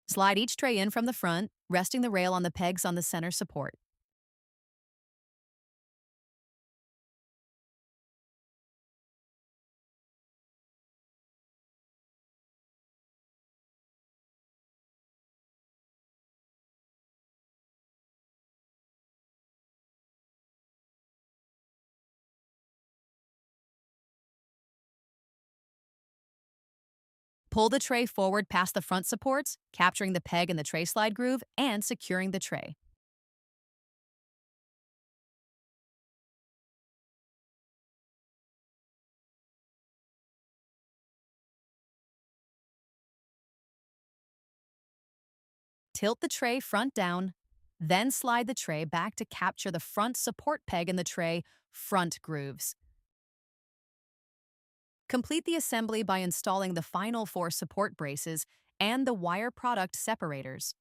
Slide each tray in from the front, resting the rail on the pegs on the center support. Pull the tray forward past the front supports, capturing the peg in the tray slide groove and securing the tray. Tilt the tray front down, then slide the tray back to capture the front support peg in the tray front grooves. Complete the assembly by installing the final 4 support braces and the wire product separators.